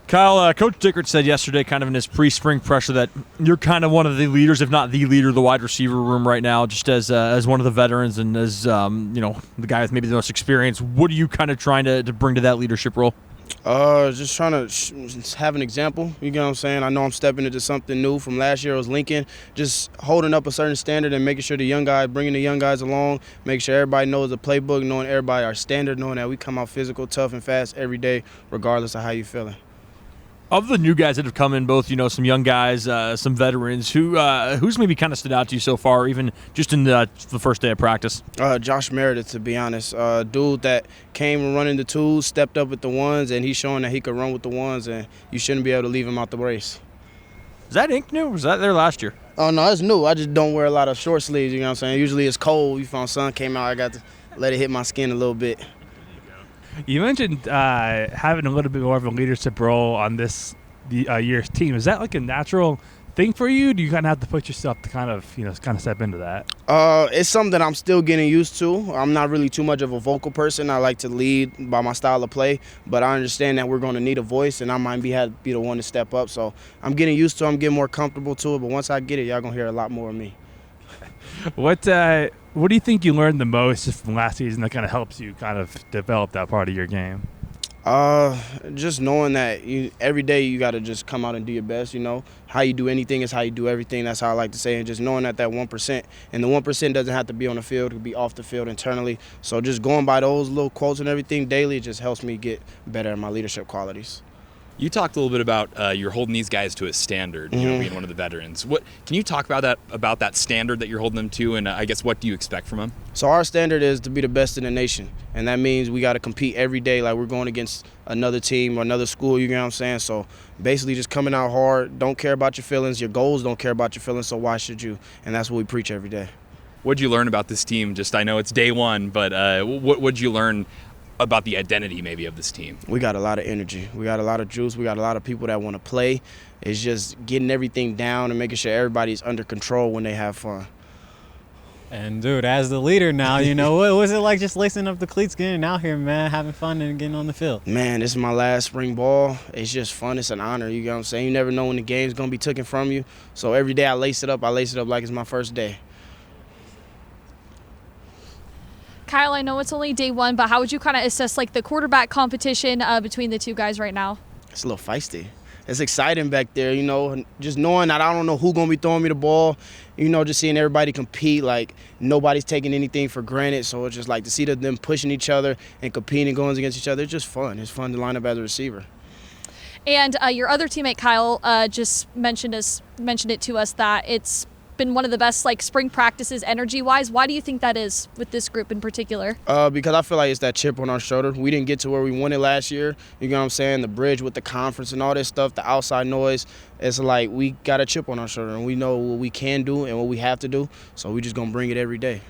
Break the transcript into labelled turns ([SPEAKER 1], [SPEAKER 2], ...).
[SPEAKER 1] Kyle, Coach Dickert said yesterday, kind of in his pre-spring pressure, that you're kind of one of the leaders, if not the leader, of the wide receiver room right now, just as one of the veterans and as the guy with maybe the most experience. What are you kind of trying to bring to that leadership role?
[SPEAKER 2] Just trying to have an example. You know what I'm saying? I know I'm stepping into something new. From last year, it was Lincoln. Just holding up a certain standard and making sure bringing the young guys along, making sure everybody knows the playbook, knowing everybody our standard, knowing that we come out physical, tough, and fast every day, regardless of how you're feeling.
[SPEAKER 1] Of the new guys that have come in, both some young guys, some veterans, who's maybe kind of stood out to you so far, even just in the first day of practice?
[SPEAKER 2] Josh Meredith, to be honest, dude that came running the twos, stepped up with the ones, and he's showing that he could run with the ones, and you shouldn't be able to leave him out the race.
[SPEAKER 1] Is that ink new, or was that there last year?
[SPEAKER 2] Oh no, it's new. I just don't wear a lot of short sleeves. You know what I'm saying? Usually it's cold. You found sun came out, I got to let it hit my skin a little bit.
[SPEAKER 3] You mentioned having a little bit more of a leadership role on this year's team. Is that like a natural thing for you? Do you kind of have to put yourself to kind of step into that?
[SPEAKER 2] It's something that I'm still getting used to. I'm not really too much of a vocal person. I like to lead by my style of play, but I understand that we're going to need a voice, and I might be the one to step up. So I'm getting used to it. I'm getting more comfortable to it, but once I get it, y'all going to hear a lot more of me.
[SPEAKER 3] What do you think you learned the most just from last season that kind of helps you kind of develop that part of your game?
[SPEAKER 2] Just knowing that every day you got to just come out and do your best. How you do anything is how you do everything. That's how I like to say. And just knowing that 1%, and the 1% doesn't have to be on the field, it could be off the field internally. So just going by those little quotes and everything daily just helps me get better at my leadership qualities.
[SPEAKER 4] You talked a little bit about you're holding these guys to a standard, being one of the veterans. What can you talk about that standard that you're holding them to, and I guess what do you expect from them?
[SPEAKER 2] So our standard is to be the best in the nation, and that means we got to compete every day like we're going against another team or another school, you know what I'm saying? So basically just coming out hard, don't care about your feelings, your goals don't care about your feelings, so why should you? And that's what we preach every day.
[SPEAKER 4] What'd you learn about this team? I know it's day one, but what'd you learn about the identity maybe of this team?
[SPEAKER 2] We got a lot of energy. We got a lot of juice. We got a lot of people that want to play. It's just getting everything down and making sure everybody's under control when they have fun.
[SPEAKER 5] And, dude, as the leader now, what was it like just lacing up the cleats, getting out here, man, having fun and getting on the field?
[SPEAKER 2] Man, this is my last spring ball. It's just fun. It's an honor, you know what I'm saying? You never know when the game's going to be taken from you. So every day I lace it up like it's my first day.
[SPEAKER 6] Kyle, I know it's only day one, but how would you kind of assess the quarterback competition between the two guys right now?
[SPEAKER 2] It's a little feisty. It's exciting back there, just knowing that I don't know who's going to be throwing me the ball, just seeing everybody compete, nobody's taking anything for granted. So it's just to see them pushing each other and competing and going against each other. It's just fun. It's fun to line up as a receiver.
[SPEAKER 6] And your other teammate, Kyle, just mentioned it to us that it's been one of the best spring practices energy-wise. Why do you think that is with this group in particular?
[SPEAKER 2] Because I feel like it's that chip on our shoulder. We didn't get to where we wanted last year. You know what I'm saying? The bridge with the conference and all this stuff, the outside noise. It's we got a chip on our shoulder, and we know what we can do and what we have to do. So we just going to bring it every day.